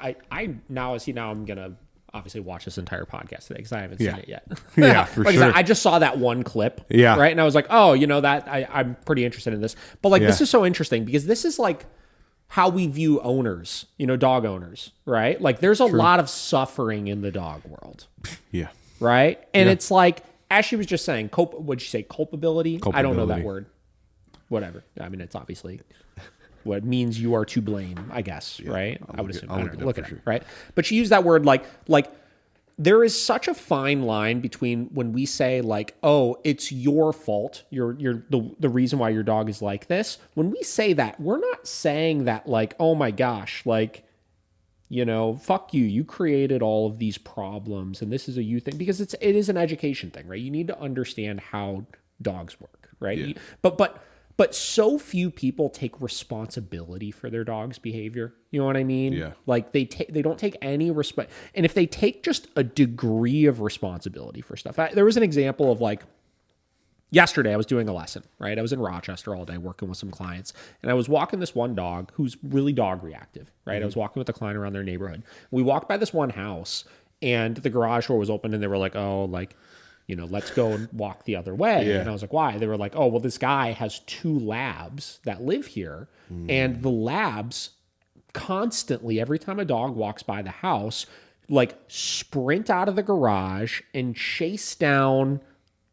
Now I'm gonna obviously watch this entire podcast today because I haven't seen it yet. Yeah, for sure. I just saw that one clip. Yeah. Right. And I was like, oh, that I'm pretty interested in this. But like, this is so interesting because this is like how we view owners, dog owners, right? Like there's a lot of suffering in the dog world. Yeah. Right. And it's like, as she was just saying, what'd you say? Culpability? I don't know that word. Whatever. I mean, it's obviously what means you are to blame, I guess, right? I would assume. Look at it, right? But she used that word like there is such a fine line between when we say like, oh, it's your fault, you're the reason why your dog is like this. When we say that, we're not saying that like, oh my gosh, like, fuck you, you created all of these problems and this is a you thing, because it is an education thing, right? You need to understand how dogs work, right? Yeah. But so few people take responsibility for their dog's behavior. You know what I mean? Yeah. Like they don't take any respect. And if they take just a degree of responsibility for stuff, there was an example of like, yesterday I was doing a lesson, right? I was in Rochester all day working with some clients, and I was walking this one dog who's really dog reactive, right? I was walking with a client around their neighborhood. We walked by this one house, and the garage door was open, and they were like, oh, like, let's go and walk the other way. Yeah. And I was like, why? They were like, oh, well, this guy has 2 labs that live here, and the labs constantly, every time a dog walks by the house, like sprint out of the garage and chase down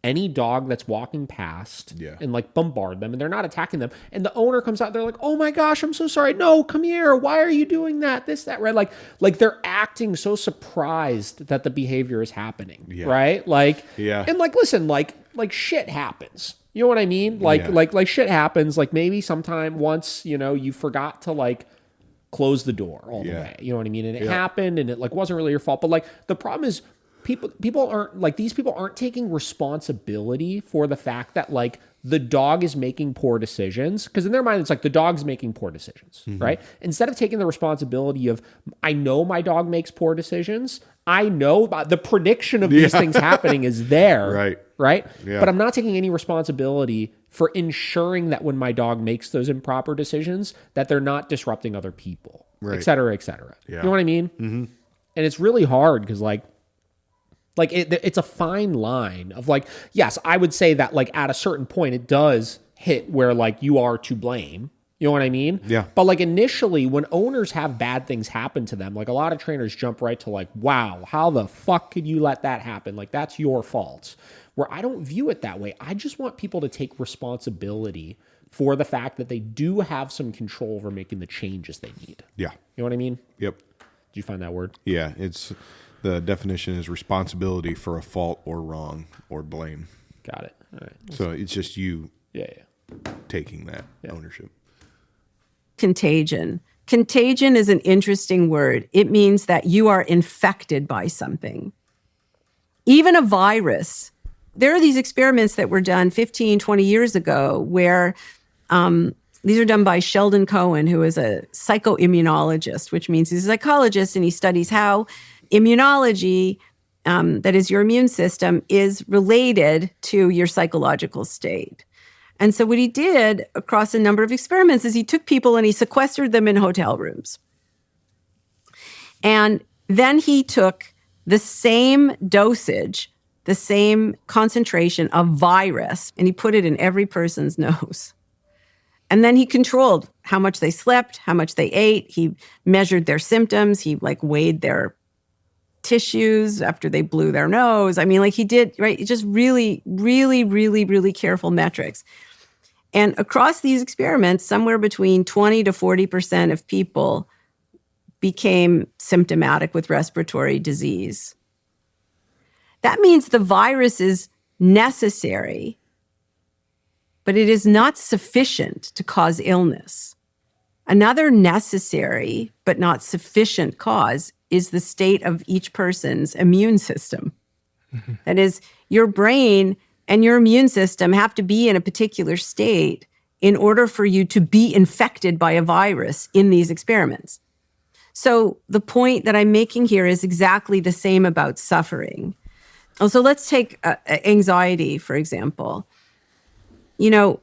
any dog that's walking past and like bombard them, and they're not attacking them. And the owner comes out, they're like, oh my gosh, I'm so sorry. No, come here. Why are you doing that? This, that, right? Like they're acting so surprised that the behavior is happening, right? Like, and like, listen, like shit happens. You know what I mean? Like shit happens. Like maybe sometime once, you forgot to like close the door all the way. You know what I mean? And it happened, and it like wasn't really your fault. But like the problem is, people aren't like, these people aren't taking responsibility for the fact that like the dog is making poor decisions, because in their mind it's like the dog's making poor decisions, right? Instead of taking the responsibility of, I know my dog makes poor decisions, I know about the prediction of these things happening is there, right? Yeah. But I'm not taking any responsibility for ensuring that when my dog makes those improper decisions, that they're not disrupting other people, et cetera, et cetera. You know what I mean? And it's really hard because like it's a fine line of like, yes, I would say that like at a certain point it does hit where like you are to blame. You know what I mean? Yeah. But like initially when owners have bad things happen to them, like a lot of trainers jump right to like, wow, how the fuck could you let that happen? Like that's your fault. Where I don't view it that way. I just want people to take responsibility for the fact that they do have some control over making the changes they need. Yeah. You know what I mean? Yep. Did you find that word? Yeah, the definition is responsibility for a fault or wrong or blame. Got it. All right. So it's just you taking that ownership. Contagion. Contagion is an interesting word. It means that you are infected by something. Even a virus. There are these experiments that were done 15, 20 years ago where these are done by Sheldon Cohen, who is a psychoimmunologist, which means he's a psychologist and he studies how immunology, that is your immune system, is related to your psychological state. And so what he did across a number of experiments is he took people and he sequestered them in hotel rooms. And then he took the same dosage, the same concentration of virus, and he put it in every person's nose. And then he controlled how much they slept, how much they ate. He measured their symptoms. He like weighed their tissues after they blew their nose. I mean, like he did, right? Just really, really, really, really careful metrics. And across these experiments, somewhere between 20 to 40% of people became symptomatic with respiratory disease. That means the virus is necessary, but it is not sufficient to cause illness. Another necessary but not sufficient cause is the state of each person's immune system. That is, your brain and your immune system have to be in a particular state in order for you to be infected by a virus in these experiments. So the point that I'm making here is exactly the same about suffering. So let's take anxiety, for example. You know,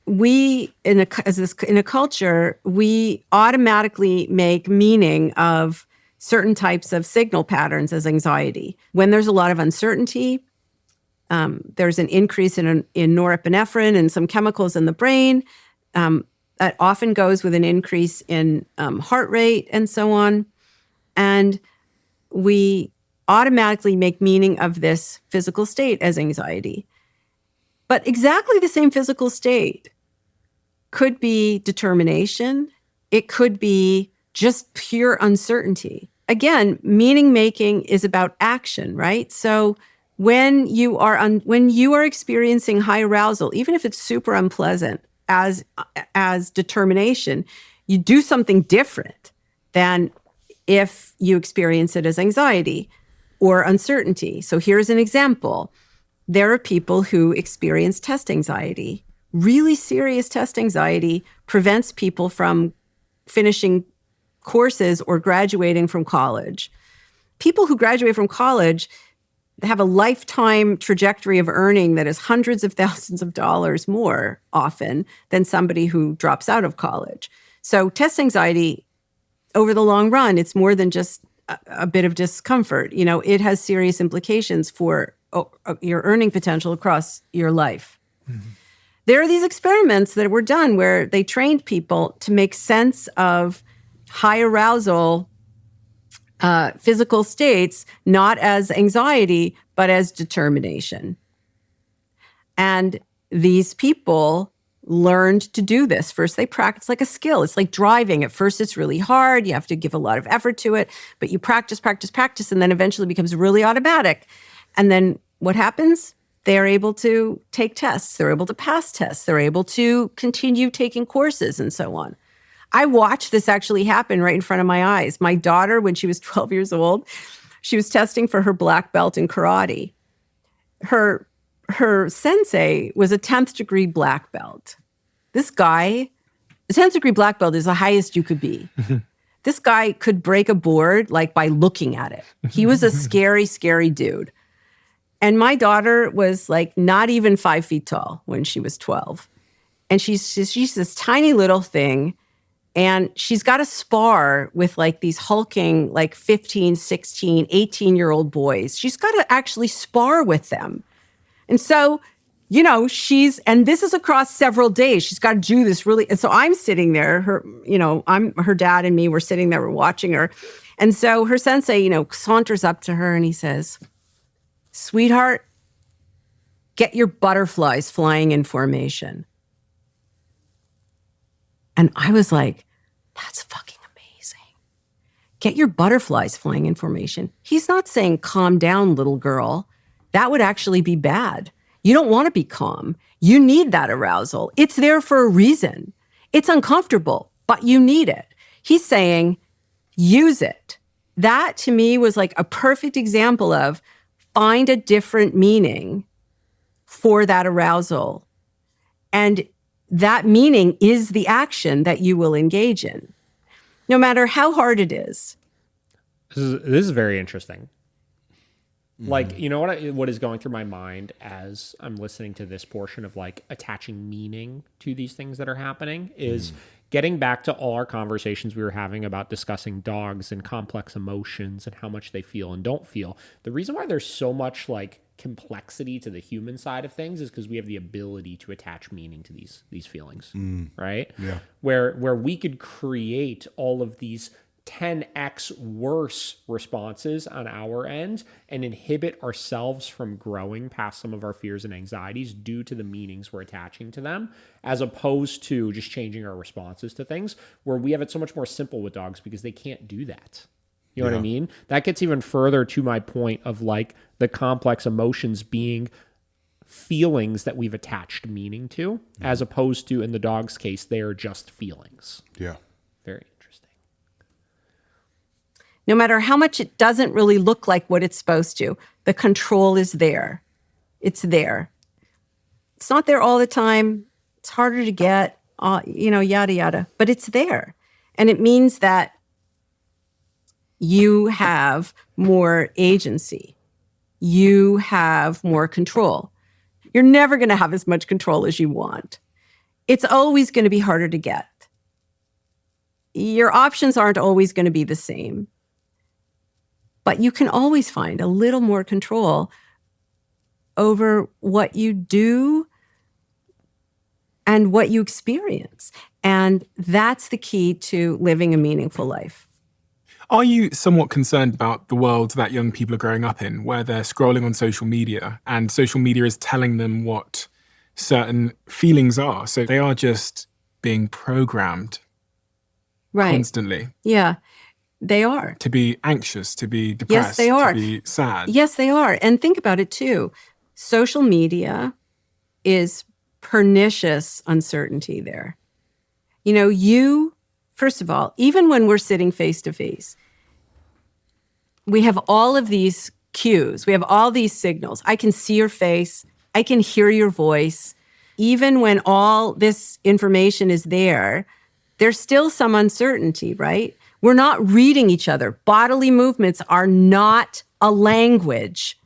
we in a culture, we automatically make meaning of certain types of signal patterns as anxiety. When there's a lot of uncertainty, there's an increase in norepinephrine and some chemicals in the brain. That often goes with an increase in heart rate and so on. And we automatically make meaning of this physical state as anxiety. But exactly the same physical state could be determination. It could be just pure uncertainty. Again, meaning making is about action, right? So when you are experiencing high arousal, even if it's super unpleasant as determination, you do something different than if you experience it as anxiety or uncertainty. So here's an example. There are people who experience test anxiety. Really serious test anxiety prevents people from finishing courses or graduating from college. People who graduate from college have a lifetime trajectory of earning that is hundreds of thousands of dollars more often than somebody who drops out of college. So test anxiety, over the long run, it's more than just a bit of discomfort. You know, it has serious implications for your earning potential across your life. Mm-hmm. There are these experiments that were done where they trained people to make sense of high arousal physical states, not as anxiety, but as determination. And these people learned to do this. First, they practice like a skill. It's like driving. At first, it's really hard. You have to give a lot of effort to it, but you practice, and then eventually it becomes really automatic. And then what happens? They're able to take tests. They're able to pass tests. They're able to continue taking courses and so on. I watched this actually happen right in front of my eyes. My daughter, when she was 12 years old, she was testing for her black belt in karate. Her sensei was a 10th degree black belt. This guy, a 10th degree black belt is the highest you could be. This guy could break a board like by looking at it. He was a scary, scary dude. And my daughter was like not even 5 feet tall when she was 12. And she's this tiny little thing. And she's got to spar with like these hulking, like 15, 16, 18-year-old boys. She's got to actually spar with them. And so, you know, and this is across several days. She's got to do this really. And so I'm sitting there, her dad and me were sitting there, we're watching her. And so her sensei, saunters up to her and he says, "Sweetheart, get your butterflies flying in formation." And I was like, that's fucking amazing. Get your butterflies flying in formation. He's not saying, calm down, little girl. That would actually be bad. You don't want to be calm. You need that arousal. It's there for a reason. It's uncomfortable, but you need it. He's saying, use it. That to me was like a perfect example of find a different meaning for that arousal. And that meaning is the action that you will engage in, no matter how hard it is. This is very interesting. Like, you know what is going through my mind as I'm listening to this portion of like attaching meaning to these things that are happening is getting back to all our conversations we were having about discussing dogs and complex emotions and how much they feel and don't feel. The reason why there's so much like complexity to the human side of things is because we have the ability to attach meaning to these feelings, right? Yeah. Where we could create all of these 10x worse responses on our end and inhibit ourselves from growing past some of our fears and anxieties due to the meanings we're attaching to them, as opposed to just changing our responses to things, where we have it so much more simple with dogs because they can't do that. You know what I mean? That gets even further to my point of like the complex emotions being feelings that we've attached meaning to, as opposed to, in the dog's case, they are just feelings. Yeah. Very interesting. No matter how much it doesn't really look like what it's supposed to, the control is there. It's there. It's not there all the time. It's harder to get, yada, yada, but it's there. And it means that you have more agency. You have more control. You're never going to have as much control as you want. it's always going to be harder to get. Your options aren't always going to be the same. But you can always find a little more control over what you do and what you experience. And that's the key to living a meaningful life. Are you somewhat concerned about the world that young people are growing up in, where they're scrolling on social media and social media is telling them what certain feelings are? So they are just being programmed constantly. Yeah, they are. To be anxious, to be depressed, yes, they are. to be sad. Yes, they are. And think about it too. Social media is pernicious uncertainty there. You know, first of all, even when we're sitting face to face, we have all of these cues. We have all these signals. I can see your face. I can hear your voice. Even when all this information is there, there's still some uncertainty, right? We're not reading each other. Bodily movements are not a language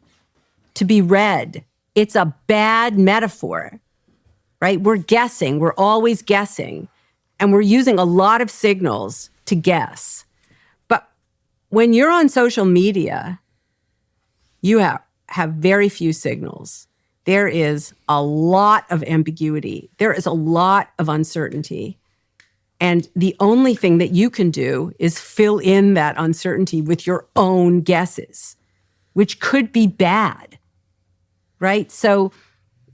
to be read. It's a bad metaphor, right? We're guessing. We're always guessing. And we're using a lot of signals to guess. But when you're on social media, you have very few signals. There is a lot of ambiguity. There is a lot of uncertainty. And the only thing that you can do is fill in that uncertainty with your own guesses, which could be bad, right? So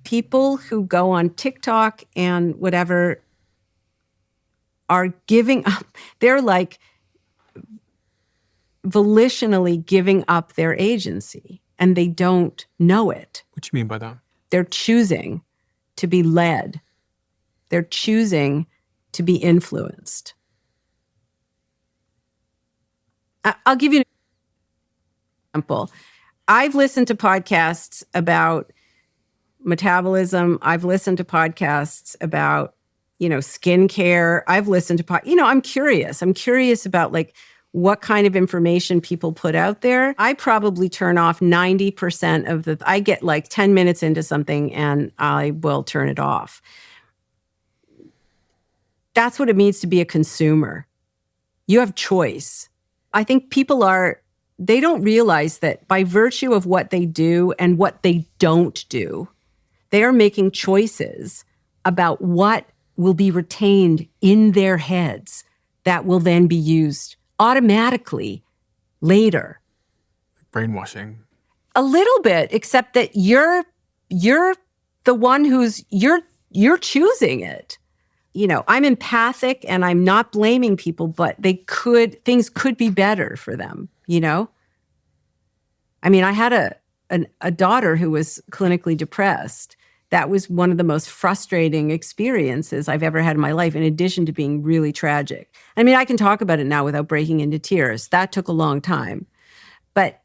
people who go on TikTok and whatever are giving up, they're like volitionally giving up their agency, and they don't know it. What do you mean by that? They're choosing to be led. They're choosing to be influenced. I'll give you an example. I've listened to podcasts about metabolism. I've listened to podcasts about, skincare. I've listened to I'm curious. I'm curious about like what kind of information people put out there. I probably turn off 90% I get like 10 minutes into something and I will turn it off. That's what it means to be a consumer. You have choice. I think people they don't realize that by virtue of what they do and what they don't do, they are making choices about what will be retained in their heads that will then be used automatically later. Brainwashing. A little bit, except that you're the one you're choosing it. I'm empathic and I'm not blaming people, but things could be better for them, I mean, I had a daughter who was clinically depressed. That was one of the most frustrating experiences I've ever had in my life, in addition to being really tragic. I mean, I can talk about it now without breaking into tears. That took a long time. But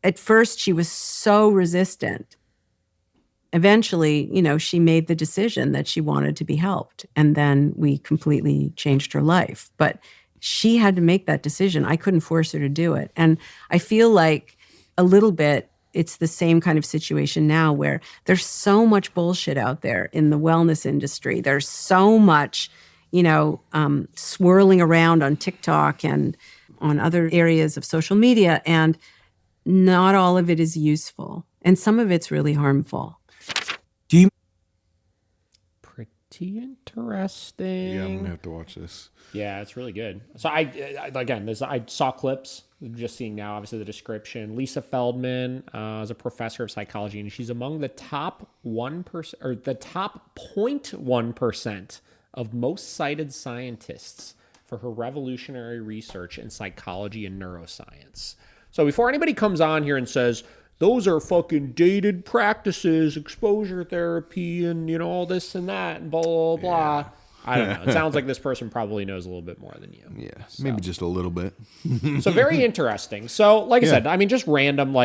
at first, she was so resistant. Eventually, she made the decision that she wanted to be helped. And then we completely changed her life. But she had to make that decision. I couldn't force her to do it. And I feel like a little bit, it's the same kind of situation now where there's so much bullshit out there in the wellness industry. There's so much, swirling around on TikTok and on other areas of social media. And not all of it is useful. And some of it's really harmful. Pretty interesting. Yeah, I'm going to have to watch this. Yeah, it's really good. So I saw clips, just seeing now, obviously the description. Lisa Feldman is a professor of psychology, and she's among the top 1% or the top 0.1% of most cited scientists for her revolutionary research in psychology and neuroscience. So before anybody comes on here and says, those are fucking dated practices, exposure therapy, and, all this and that, and blah, blah, blah. Yeah. I don't know. It sounds like this person probably knows a little bit more than you. Yeah, so. Maybe just a little bit. So very interesting. So, like I said, I mean, just random,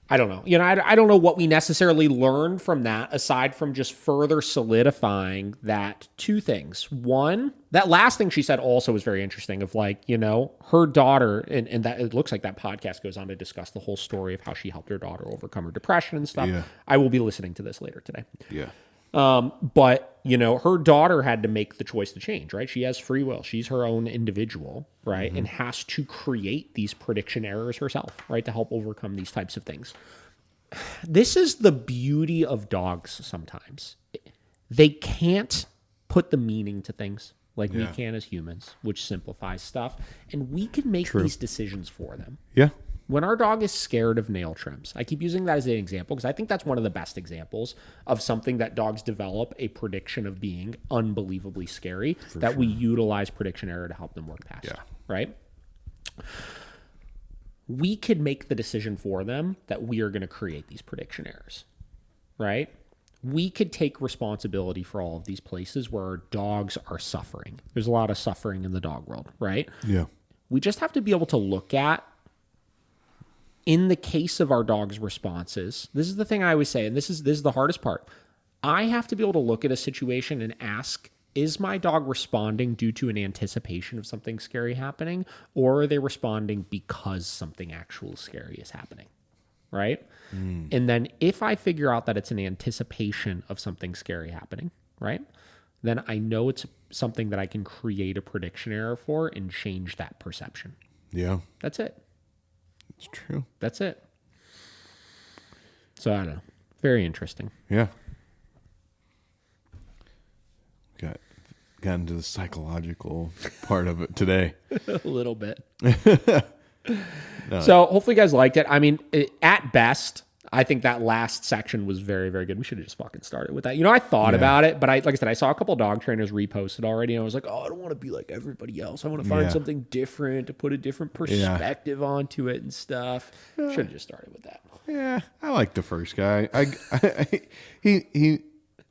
I don't know. I don't know what we necessarily learned from that, aside from just further solidifying that two things. One, that last thing she said also was very interesting of her daughter, and that it looks like that podcast goes on to discuss the whole story of how she helped her daughter overcome her depression and stuff. Yeah. I will be listening to this later today. Yeah. But, you know, her daughter had to make the choice to change, right? She has free will. She's her own individual, right? And has to create these prediction errors herself, right? To help overcome these types of things. This is the beauty of dogs sometimes. They can't put the meaning to things like we can as humans, which simplifies stuff. And we can make these decisions for them. Yeah. When our dog is scared of nail trims, I keep using that as an example because I think that's one of the best examples of something that dogs develop a prediction of being unbelievably scary we utilize prediction error to help them work past. Yeah. Right? We could make the decision for them that we are going to create these prediction errors. Right? We could take responsibility for all of these places where our dogs are suffering. There's a lot of suffering in the dog world, right? Yeah. We just have to be able to look at, in the case of our dog's responses, this is the thing I always say, and this is the hardest part. I have to be able to look at a situation and ask, is my dog responding due to an anticipation of something scary happening, or are they responding because something actual scary is happening, right? And then if I figure out that it's an anticipation of something scary happening, right, then I know it's something that I can create a prediction error for and change that perception. Yeah. That's it. It's true. That's it. So I don't know. Very interesting. Yeah. Got into the psychological part of it today. A little bit. So hopefully you guys liked it. I mean, at best, I think that last section was very, very good. We should have just fucking started with that. You know, I thought about it, but like I said, I saw a couple dog trainers repost it already, and I was like, oh, I don't want to be like everybody else. I want to find something different to put a different perspective onto it and stuff. Should have just started with that. Yeah, I like the first guy.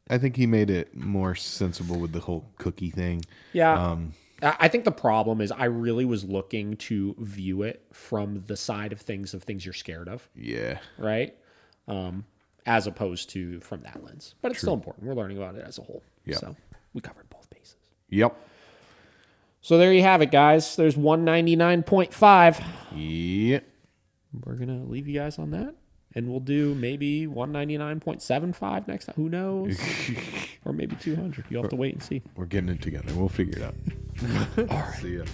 I think he made it more sensible with the whole cookie thing. Yeah. I think the problem is I really was looking to view it from the side of things you're scared of. Yeah. Right? As opposed to from that lens. But it's still important. We're learning about it as a whole. Yep. So we covered both bases. Yep. So there you have it, guys. There's 199.5. Yep. We're going to leave you guys on that. And we'll do maybe 199.75 next time. Who knows? Or maybe 200. You'll have to wait and see. We're getting it together. We'll figure it out. All right. See ya.